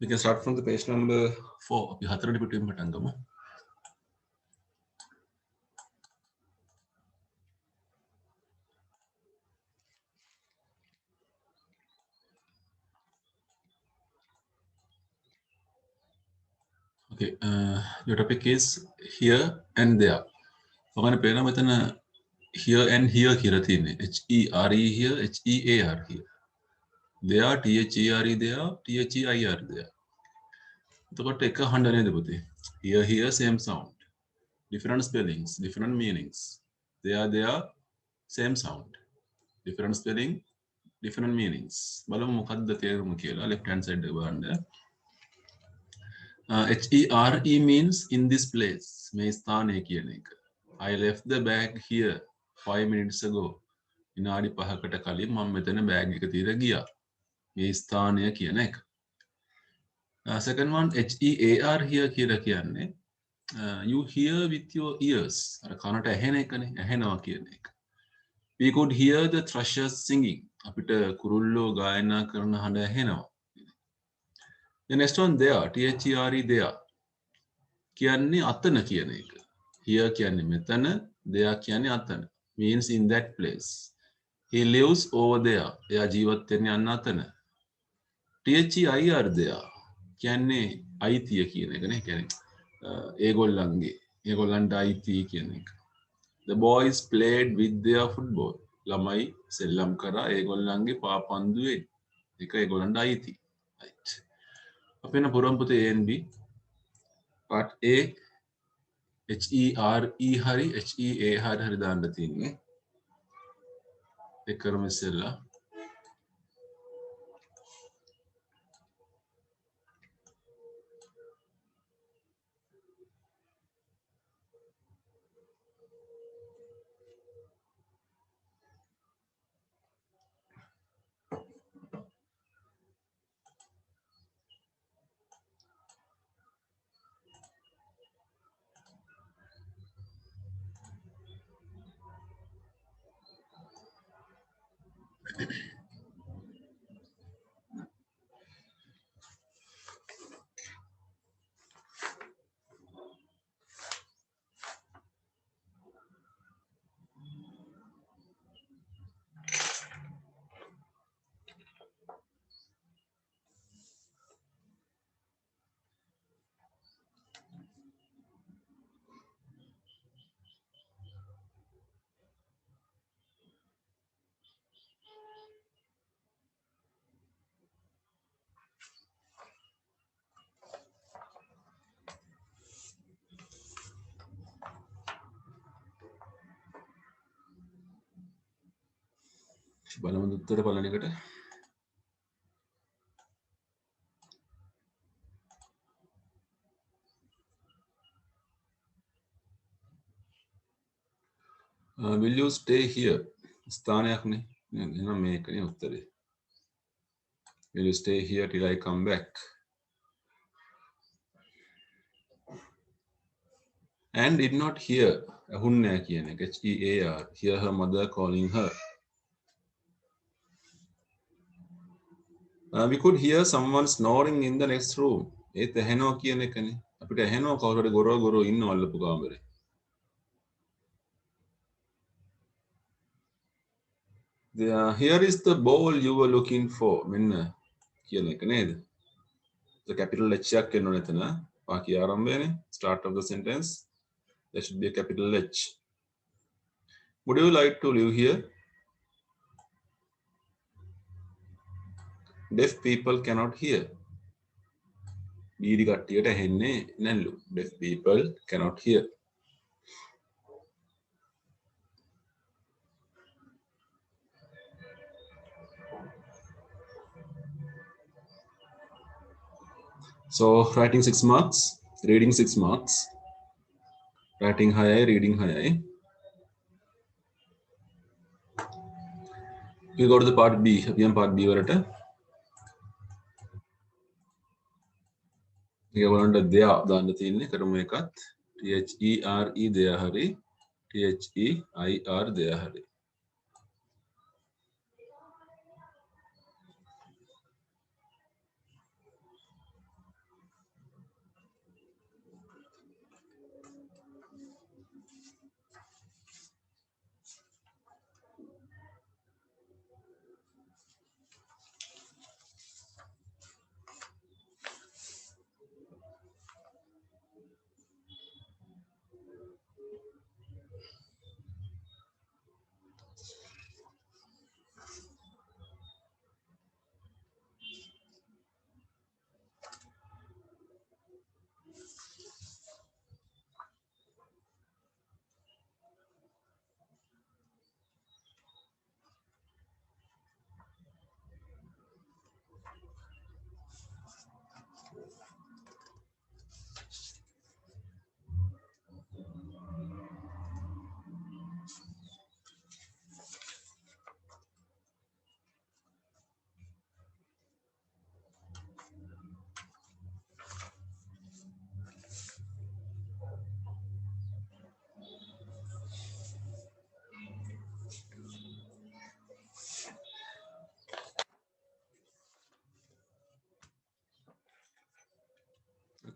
We can start from the page number 4. අපි හතරට පිටුවෙන් පටන් ගමු. Okay, your topic is here and there. ඔගොල්ලෝ පේනවා මෙතන here and here කියලා තියෙන්නේ. HERE here, HEAR here. There, THERE there, THEIR there. එතකොට එක හඬ නේද පුතේ? Here, same sound. Different spellings, different meanings. There, same sound. Different spelling, different meanings. බලමු මොකක්ද තේරුම කියලා. Left hand side එක බලන්න. HERE means in this place. මේ ස්ථානය කියන එක. I left the bag here 5 minutes ago. විනාඩි 5කට කලින් මම මෙතන බෑග් එක තියලා ගියා. මේ ස්ථානය කියන එක. Second one HEAR here කියලා කියන්නේ you hear with your ears. අර කනට ඇහෙන එකනේ. ඇහෙනවා කියන එක. We could hear the thrushes singing. අපිට කුරුල්ලෝ ගායනා කරන හඬ ඇහෙනවා. The next one there, THERE there. කියන්නේ අතන කියන එක. Here කියන්නේ මෙතන, there කියන්නේ අතන. Means in that place. He lives over there. එයා ජීවත් වෙන්නේ අන්න අතන. THEIR there කියන්නේ අයිතිය කියන එක නේ. කියන්නේ ඒගොල්ලන්ට අයිතිය කියන එක. The boys played with their football. ළමයි සෙල්ලම් කරා ඒගොල්ලන්ගේ පාපන්දුවේ. ඒක ඒගොල්ලන්ට අයිති. Right. අපි යන පුරම් පුතේ A and B. Part A HERE හරි HEA හරි දාන්න තියෙන්නේ. ඒක කරමු ඉස්සෙල්ලා. බලමු උත්තර බලන එකට. Will you stay here? ස්ථානයක් නේ. එහෙනම් මේකනේ උත්තරේ. Will you stay here till I come back? And did not hear. ඇහුන්නේ නැහැ කියන එක. HEAR. Hear her mother calling her. We could hear someone snoring in the next room. ඒත් ඇහෙනවා කියන එකනේ. අපිට ඇහෙනවා කවුරු හරි ගොරෝ ඉන්නව අල්ලපු කාමරේ. Here is the ball you were looking for. මෙන්න කියන එක නේද? The capital H එකක් එන්න ඕනේ එතන. වාක්‍ය ආරම්භයනේ. Start of the sentence. There should be a capital H. Would you like to live here? Deaf people cannot hear. දීඩි කට්ටියට ඇහෙන්නේ නැල්ලු. Deaf people cannot hear. So writing 6 marks, reading 6 marks. Writing high, reading high. We go to the part B. අපි යම් part B වලට. ඒගොල්ලන්ට there දාන්න තියෙන්නේ කරමු එකත්. THERE there හරි THEIR there හරි.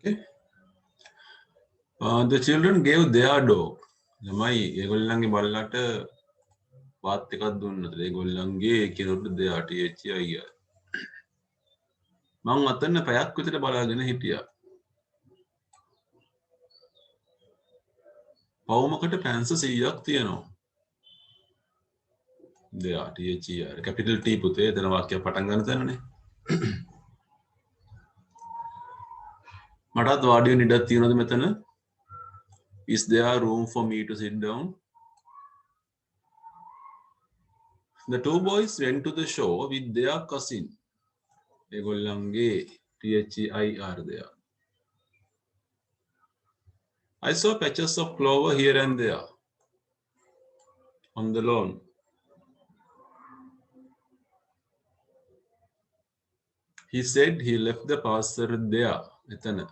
Okay. The children gave their dog. ළමයි ඒගොල්ලන්ගේ බල්ලට වාත් එකක් දුන්නද ඒගොල්ලන්ගේ කෙනෙකුට දෙයාට එච්චි අයියා. මං අතන්න පැයක් විතර බලාගෙන හිටියා. පවුමකට පැන්ස 100ක් තියෙනවා. දෙයාට එච්චි අය. කැපිටල් T පුතේ එතන වාක්‍යයක් පටන් ගන්න තැනනේ. මටත් වාඩි වෙන්න ඉඩක් තියෙනවද මෙතන? Is there room for me to sit down? The two boys went to the shore with their cousin. ඒගොල්ලන්ගේ THEIR there. I saw patches of clover here and there on the lawn. He said he left the parcel there, එතන.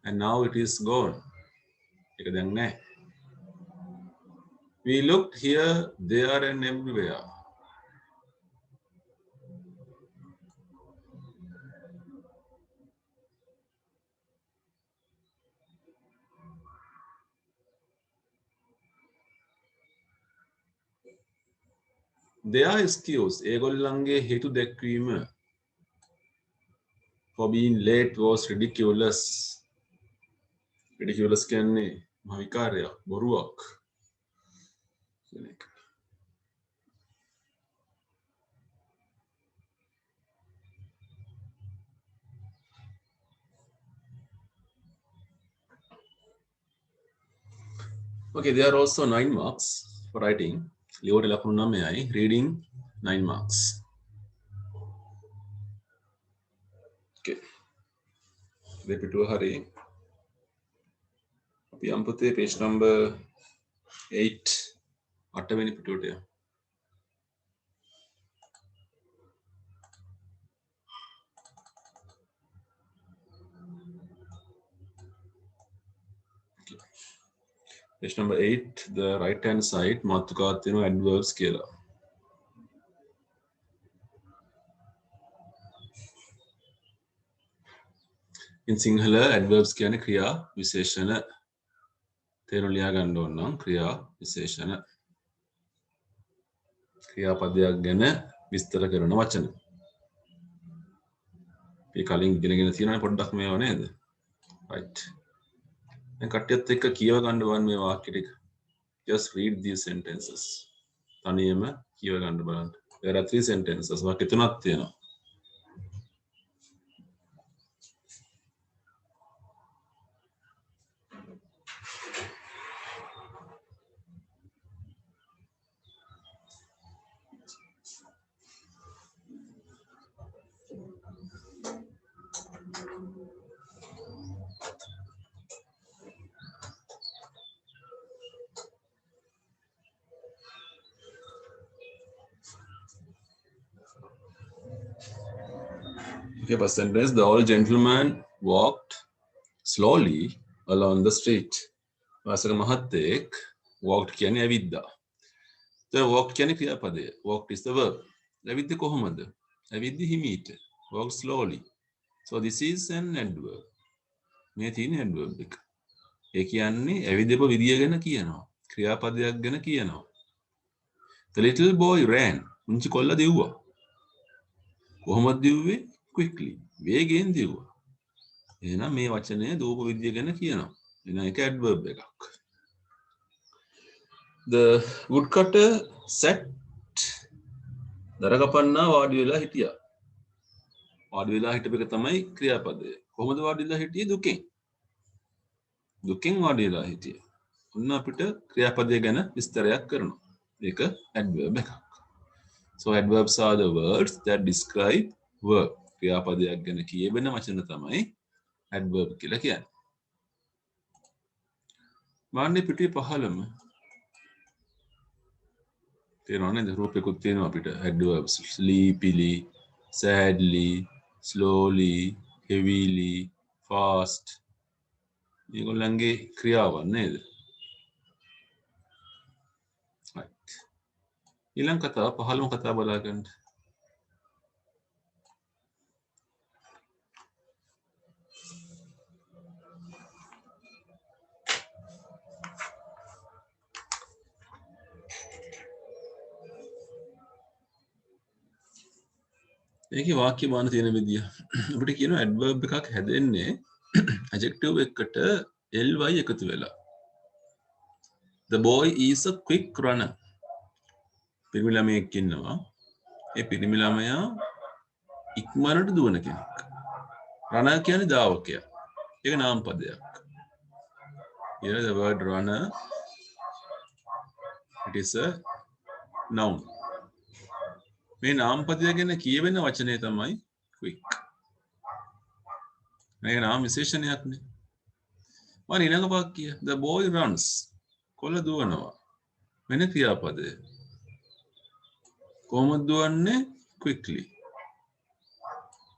And now it is gone. ඒක දැන් නැහැ. We looked here, there and everywhere. Their excuse, ඒගොල්ලන්ගේ හේතු දැක්වීම for being late was ridiculous. Ridiculous කියන්නේ මහ විකාරයක්, බොරුවක්. Okay, there are also 9 marks for writing. ලියවට ලකුණු 9යි. Reading 9 marks. Okay. දෙපිටුව හරි. අපි යම් පුතේ page number 8 8වෙනි පිටුවට යමු. Page number 8, the right hand side, මාතෘකාවක් තියෙනවා adverbs කියලා. In Sinhala, adverbs කියන්නේ ක්‍රියා විශේෂණ. තේරුම් ලියා ගන්න ඕන නම් ක්‍රියා විශේෂණ. ක්‍රියාපදයක් ගැන විස්තර කරන වචන. මේ කලින් ඉගෙනගෙන තියෙනවනේ පොඩ්ඩක් මේවා නේද? Right. දැන් කට්ටියත් එක්ක කියව ගන්න බලන්න මේ වාක්‍ය ටික. Just read these sentences. තනියම කියව ගන්න බලන්න. There are 3 sentences. වාක්‍ය තුනක් තියෙනවා. Okay, first sentence, the old gentleman walked slowly along the street. වාසක මහත්තයෙක් walked කියන්නේ ඇවිද්දා. The walked කියන්නේ ක්‍රියාපදය. Walked is the verb. ඇවිද්දේ කොහොමද? ඇවිද්දේ හිමීට. Walked slowly. So this is an adverb. මේ තියෙන adverb එක. ඒ කියන්නේ ඇවිදපු විදිය ගැන කියනවා. ක්‍රියාපදයක් ගැන කියනවා. The little boy ran. උන්චි කොල්ලා දිව්වා. කොහොමද දිව්වේ? Quickly. වේගයෙන් දිව්වා. එහෙනම් මේ වචනය දූප විදිය ගැන කියනවා. එහෙනම් ඒක adverb එකක්. The woodcutter sat. දරකපන්නා වාඩි වෙලා හිටියා. වාඩි වෙලා හිටපු එක තමයි ක්‍රියාපදය. කොහොමද වාඩි වෙලා හිටියේ? දුකෙන්. දුකෙන් වාඩි වෙලා හිටියා. ඔන්න අපිට ක්‍රියාපදය ගැන විස්තරයක් කරනවා. ඒක adverb එකක්. So adverbs are the words that describe verb. ක්‍රියාපදයක් ගැන කියවෙන වචන තමයි adverb කියලා කියන්නේ. මාන්නේ පිටුවේ 15ම තියෙනවා නේද? රූපෙකුත් තියෙනවා අපිට adverbs. sleepily, sadly, slowly, heavily, fast. මේගොල්ලන්ගේ ක්‍රියාවන් නේද? right. ඊළඟ කතාව 15ම කතාව බලා ගන්න. ඒකේ වාක්‍ය බාන තියෙන විදිය අපිට කියනවා ඇඩ්වර්බ් එකක් හැදෙන්නේ ඇඩ්ජෙක්ටිව් එකට ly එකතු වෙලා. The boy is a quick runner. පිරිමි ළමයෙක් ඉන්නවා. ඒ පිරිමි ළමයා ඉක්මනට දුවන කෙනෙක්. runner කියන්නේ ධාවකයා. ඒක නාම පදයක්. Here the word runner, it is a noun. මේ නාම පදය ගැන කියවෙන වචනේ තමයි quick. මේක නාම විශේෂණයක් නේ. මම ඊළඟ වාක්‍යය the boy runs. කොළ දුවනවා. වෙන ක්‍රියාපදය. කොහොමද දුවන්නේ? quickly.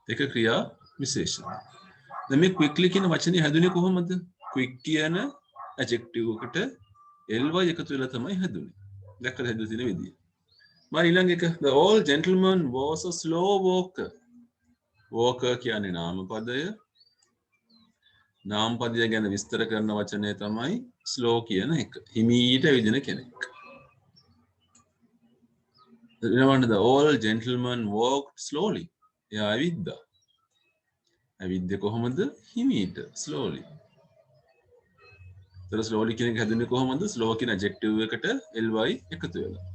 ඒක ක්‍රියා විශේෂණ. දැන් මේ quickly කියන වචනේ හැදුනේ කොහොමද? quick කියන adjective එකට ly එකතු වෙලා තමයි හැදුනේ. දැක්කද හැදලා තියෙන විදිය? මම ඊළඟ එක the old gentleman was a slow walker. walker කියන්නේ නාම පදය. නාම පදය ගැන විස්තර කරන වචනය තමයි slow කියන එක. හිමීට ඇවිදින කෙනෙක්. ඊළඟට the old gentleman walked slowly. එයා ඇවිද්දා. ඇවිද්දේ කොහොමද? හිමීට slowly. තර slowly කියන එක හැදුනේ කොහොමද? slow කියන adjective එකට ly එකතු වෙලා.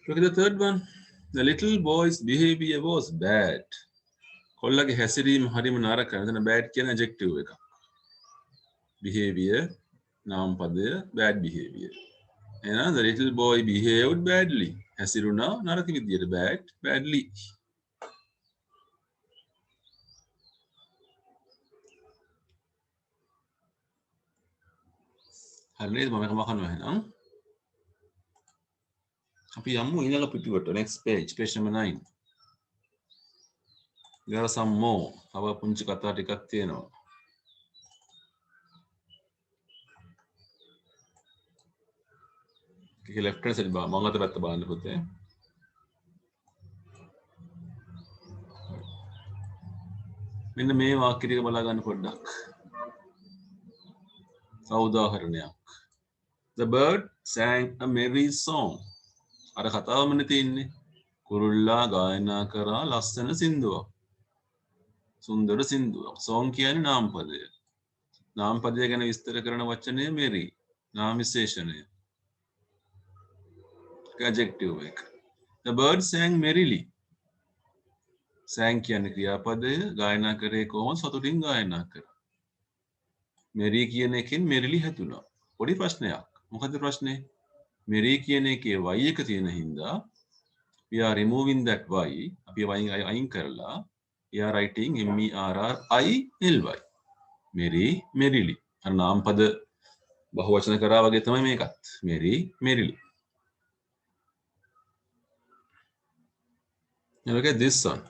Look at the third one. The little boy's behavior was bad. කොල්ලගේ හැසිරීම හරිම නරකයි. එතන bad කියන adjective එක. Behavior නාම පදය bad behavior. එහෙනම් the little boy behaved badly. හැසිරුණා නරක විදියට bad badly. හරි නේද? මම එක මකනවා එහෙනම්. අපි යමු ඊළඟ පිටුවට. next page number 9. there are some more. තව පුංචි කතා ටිකක් තියෙනවා. ඒක left hand side මම අත පැත්ත බලන්න පුතේ. මෙන්න මේ වාක්‍ය ටික බලා ගන්න පොඩ්ඩක්. උදාහරණයක්. The bird sang a merry song. අර කතාවමනේ තියෙන්නේ. කුරුල්ලා ගායනා කරා ලස්සන සින්දුවක්. සුන්දර සින්දුවක්. song කියන්නේ නාම පදය. නාම පදය ගැන විස්තර කරන වචනය merry. නාම විශේෂණය. adjective එක. The bird sang merrily. sang කියන්නේ ක්‍රියාපදය. ගායනා කරේ කොහොමද? සතුටින් ගායනා කරා. merry කියන එකෙන් merrily හැදුනා. පොඩි ප්‍රශ්නයක්. මොකද ප්‍රශ්නේ? merry කියන එකේ y එක තියෙන හින්දා we are removing that y. අපි y අයින් කරලා we are writing merry. merry merrily. අර නාම පද බහුවචන කරා වගේ තමයි මේකත්. merry merrily. Now look at this one.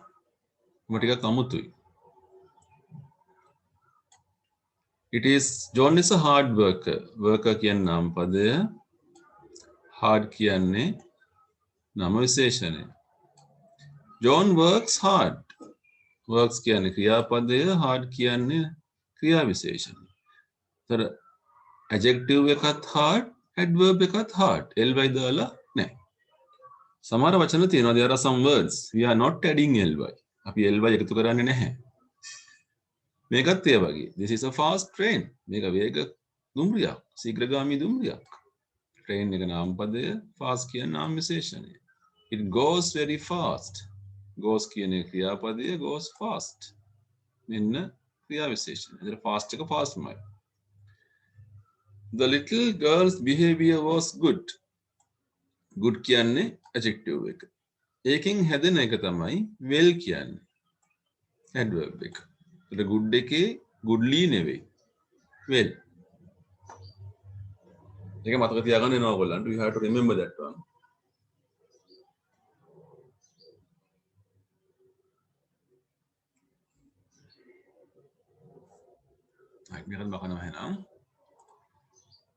ටිකක් අමුතුයි. It is John is a hard worker. Worker කියන්නේ නාම පදය. Hard කියන්නේ නාම විශේෂණය. John works hard. Works කියන්නේ ක්‍රියාපදය. Hard කියන්නේ ක්‍රියා විශේෂණය. තර adjective එකත් hard, adverb එකත් hard. ly දාලා නැහැ. සමහර වචන තියෙනවා. There are some words we are not adding ly. අපි ly එකතු කරන්නේ නැහැ. මේකත් ඒ වගේ. This is a fast train. මේක වේග දුම්රියක්. ශීඝ්‍රගාමී දුම්රියක්. train එක නාම පදය, fast කියන නාම විශේෂණය. It goes very fast. goes කියන ක්‍රියාපදය, goes fast. මෙන්න ක්‍රියා විශේෂණය. එතන fast එක fastමයි. The little girl's behavior was good. good කියන්නේ adjective එක. ඒකෙන් හැදෙන එක තමයි well කියන්නේ. adverb එක. ඒතර good එකේ goodly නෙවෙයි. well. ඒක මතක තියාගන්න වෙනවා ඔයගොල්ලන්ට. You have to remember that one. right මේකත් බකනවා එහෙනම්.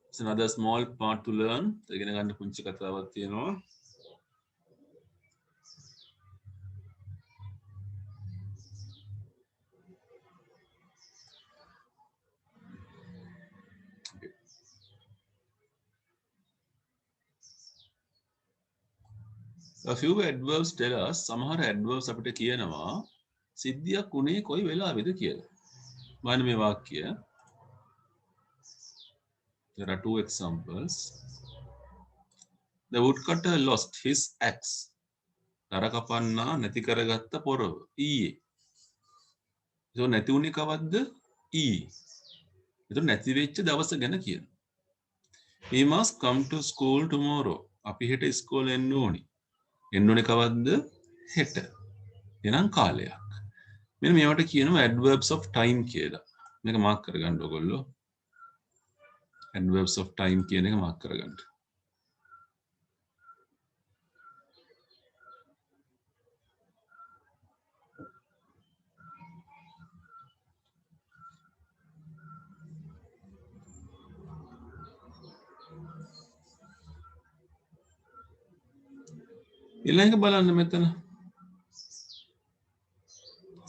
It's another small part to learn. ඉගෙන ගන්න පුංචි කතාවක් තියෙනවා. A few adverbs tell us සමහර adverbs අපිට කියනවා සිද්ධියක් උනේ කොයි වෙලාවෙද කියලා. බලන්න මේ වාක්‍ය. There are two examples. The woodcutter lost his axe. දර කපන්නා නැති කරගත්ත පොරව ඊයේ. ඒක නැති උනේ කවද්ද? ඊයේ. ඒක නැති වෙච්ච දවස ගැන කියනවා. We must come to school tomorrow. අපි හෙට ඉස්කෝලේ එන්න ඕනි. එන්න ඕනේ කවද්ද? හෙට. එනම් කාලයක්. මෙන්න මේවට කියනවා adverbs of time කියලා. මේක මාක් කරගන්න ඕගොල්ලෝ. adverbs of time කියන එක මාක් කරගන්න. ඊළඟ බලන්න මෙතන.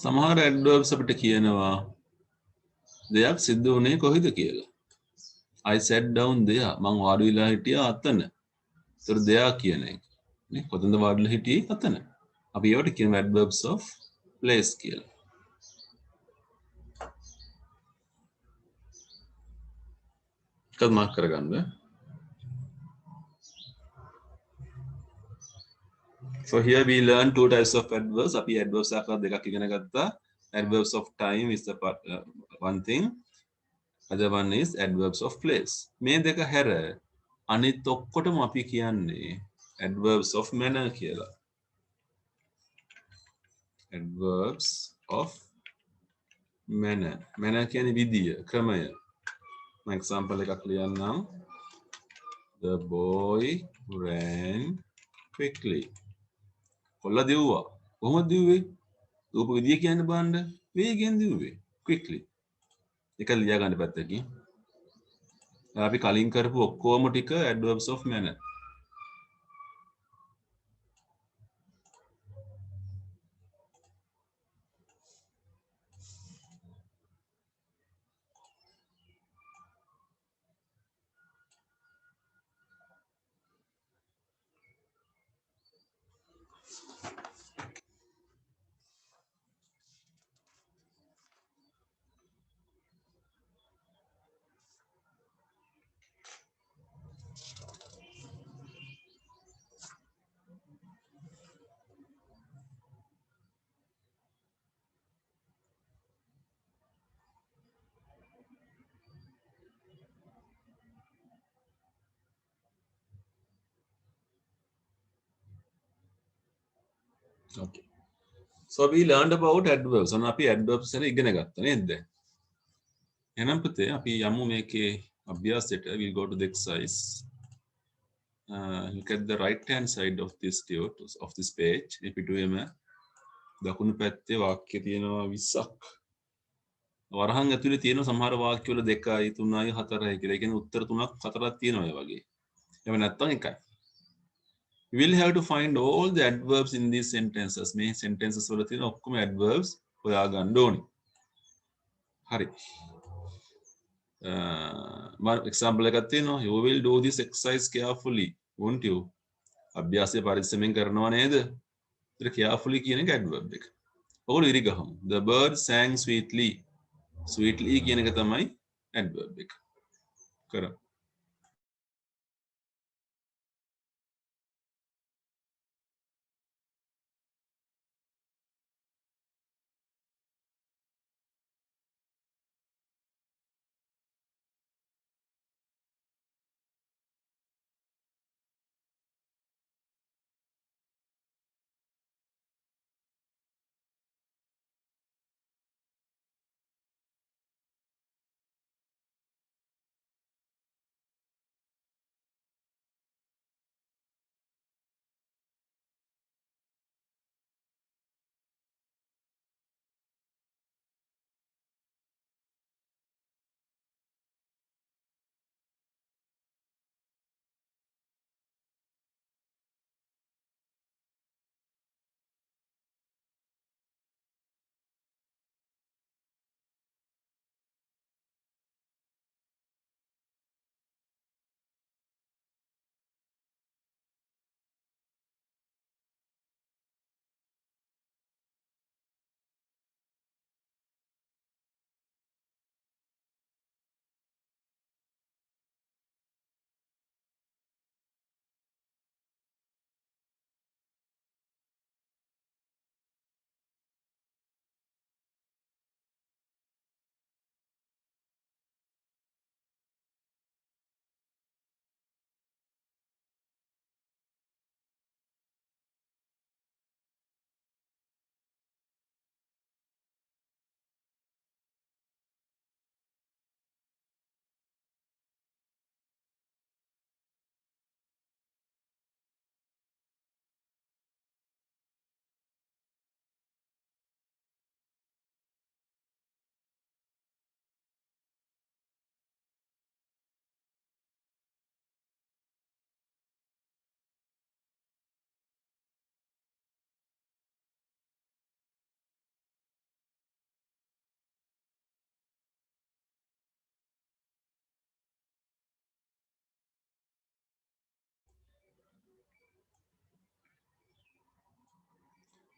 සමහර adverbs අපිට කියනවා දෙයක් සිද්ධ වුණේ කොහෙද කියලා. I sat down there. මං වාඩි වෙලා හිටියා අතන. ඒතර දෙයක් කියන එක. නේ කොතනද වාඩිලා හිටියේ? අතන. අපි ඒවට කියනවා adverbs of place කියලා. එකක් මාක් කරගන්න. So here we learn two types of adverbs. අපි adverbs ආකාර දෙකක් ඉගෙන ගත්තා. Adverbs of time is the one thing. Other one is adverbs of place. මේ දෙක හැර අනිත් ඔක්කොටම අපි කියන්නේ adverbs of manner කියලා. Adverbs of manner. Manner කියන්නේ විදිය, ක්‍රමය. මම example එකක් ලියන්නම්. The boy ran quickly. කොල්ලා දිව්වා. කොහොමද දිව්වේ? දූප විදිය කියන්න බලන්න. වේගෙන් දිව්වේ. quickly. ඒක ලියා ගන්න පැත්තකින්. අපි කලින් කරපු ඔක්කොම ටික adverbs of manner. Okay. So we learned about adverbs. අන්න අපි adverbs ගැන ඉගෙන ගත්තා නේද? එහෙනම් පුතේ අපි යමු මේකේ අභ්‍යාසයට. We'll go to the exercise. Look at the right hand side of this of this page. මේ පිටුවේම දකුණු පැත්තේ වාක්‍ය තියෙනවා 20ක්. වරහන් ඇතුලේ තියෙන සමහර වාක්‍ය වල 2යි 3යි 4යි කියලා. ඒ කියන්නේ උත්තර 3ක් 4ක් තියෙනවා ඒ වගේ. එහෙම නැත්නම් එකයි. We will have to find all the adverbs in these sentences. මේ sentences වල තියෙන ඔක්කොම adverbs හොයා ගන්න ඕනි. හරි. example එකක් තියෙනවා. You will do this exercise carefully, won't you? අභ්‍යාසය පරිස්සමෙන් කරනවා නේද? ඒතර carefully කියන එක adverb එක. ඔගොල්ලෝ ඉරි ගහමු. The bird sang sweetly. Sweetly කියන එක තමයි adverb එක. කරමු.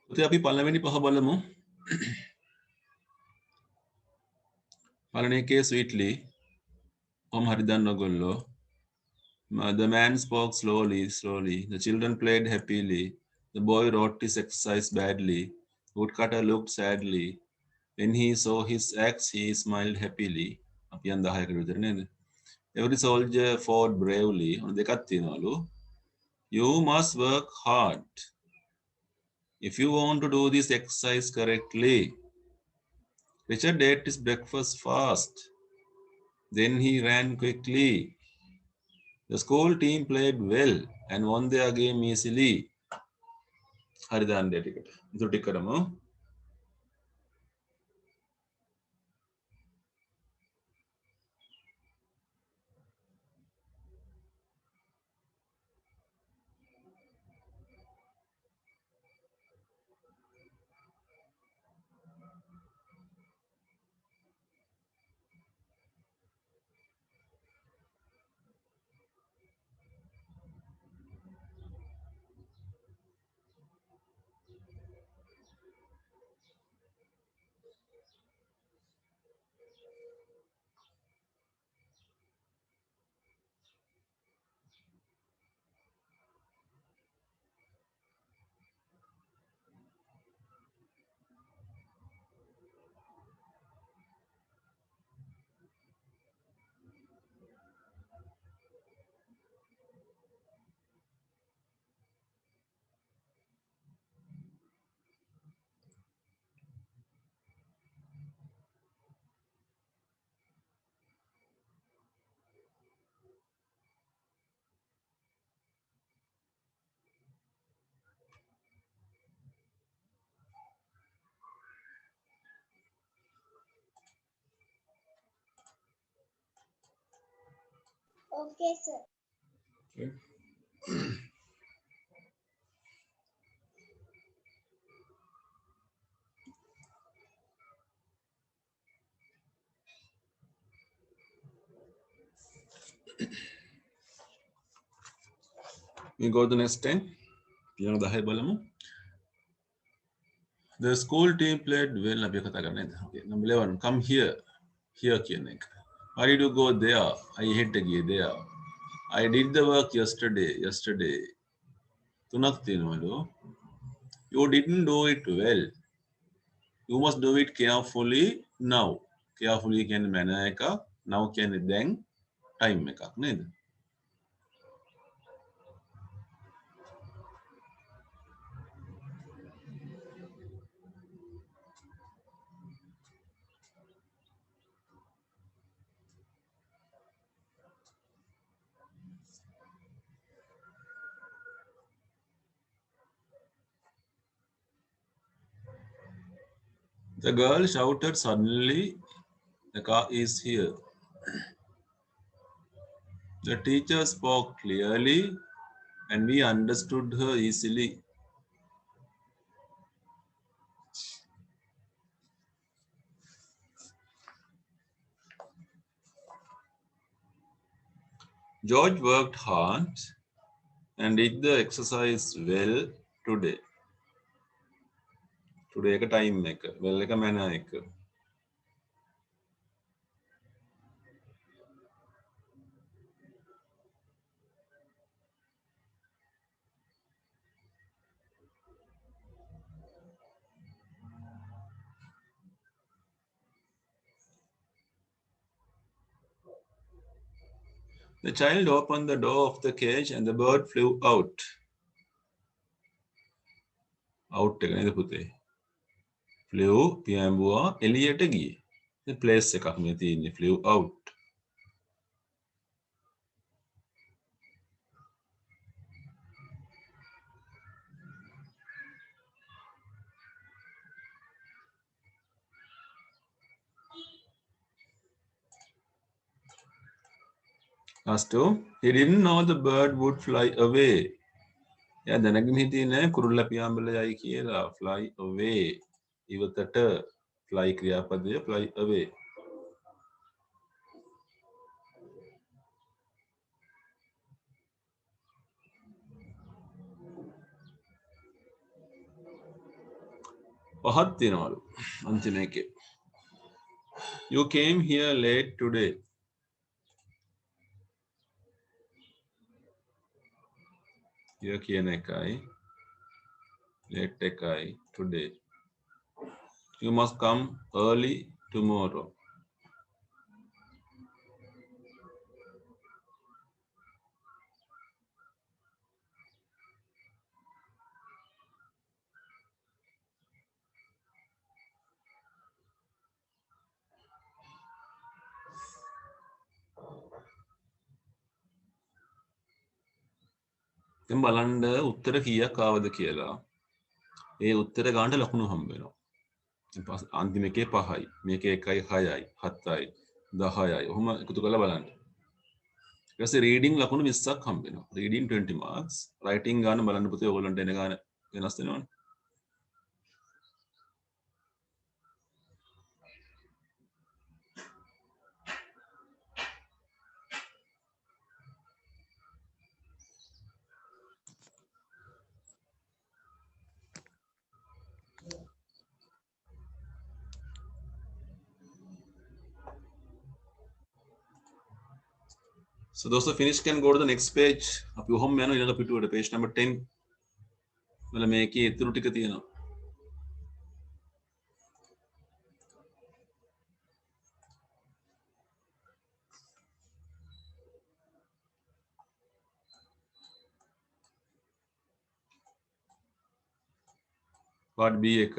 පුතේ අපි පළවෙනි පහ බලමු. පළවෙනි එකේ sweetly කොහොම හරි දන්න ඔයගොල්ලෝ. The man spoke slowly. The children played happily. The boy wrote his exercise badly. Woodcutter looked sadly. When he saw his axe, he smiled happily. අපි යන් 10කට විතර නේද? Every soldier fought bravely. ඔන්න දෙකක් තියෙනවලු. You must work hard if you want to do this exercise correctly. Richard ate his breakfast fast. Then he ran quickly. The school team played well and won their game easily. හරිද අnder ටිකට. ඉතුරු ටික කරමු. Okay, sir. Okay. We go to the next 10. ඊළඟ 10 බලමු. The school team played well. අපි කතා කරන්නේ. Okay. Number 11. Come here. Here කියන එක. Why did you go there? I hate ගියේ there. I did the work yesterday. තුනක් තියෙනවලු. You didn't do it well. You must do it carefully now. Carefully කියන්නේ manner එක. Now කියන්නේ දැන් time එකක් නේද? The girl shouted suddenly, the car is here. The teacher spoke clearly and we understood her easily. George worked hard and did the exercise well today. Today එක time එක, well එක manner එක. The child opened the door of the cage and the bird flew out. Out එක නේද පුතේ? Flew පියඹුවා එළියට ගියේ. The place එකක් මේ තියෙන්නේ flew out. Last two. He didn't know the bird would fly away. එයා දැනගෙන හිටියේ නෑ කුරුල්ලා පියාඹලා යයි කියලා. Fly away. ඉවතට fly ක්‍රියාපදය fly away. පහක් තියනවලු අන්තිම එකේ. You came here late today. Here කියන එකයි late එකයි today. You must come early tomorrow. දැන් බලන්න උත්තර කීයක් ආවද කියලා. ඒ උත්තර ගන්නට ලකුණු හම්බ වෙනවා. අන්තිම එකේ 5යි, මේකේ 1යි, 6යි, 7යි, 10යි. ඔහොම එකතු කරලා බලන්න. ඊට පස්සේ රීඩින් ලකුණු 20ක් හම්බ වෙනවා. Reading 20 marks. රයිටින් ගන්න බලන්න පුතේ ඔයගොල්ලන්ට එන ගාන වෙනස් වෙනවනේ. So those who finish can go to the next page. අපි ඔහොම යනවා ඊළඟ පිටුවට page number 10. වල මේකේ ඉතුරු ටික තියෙනවා. part B එක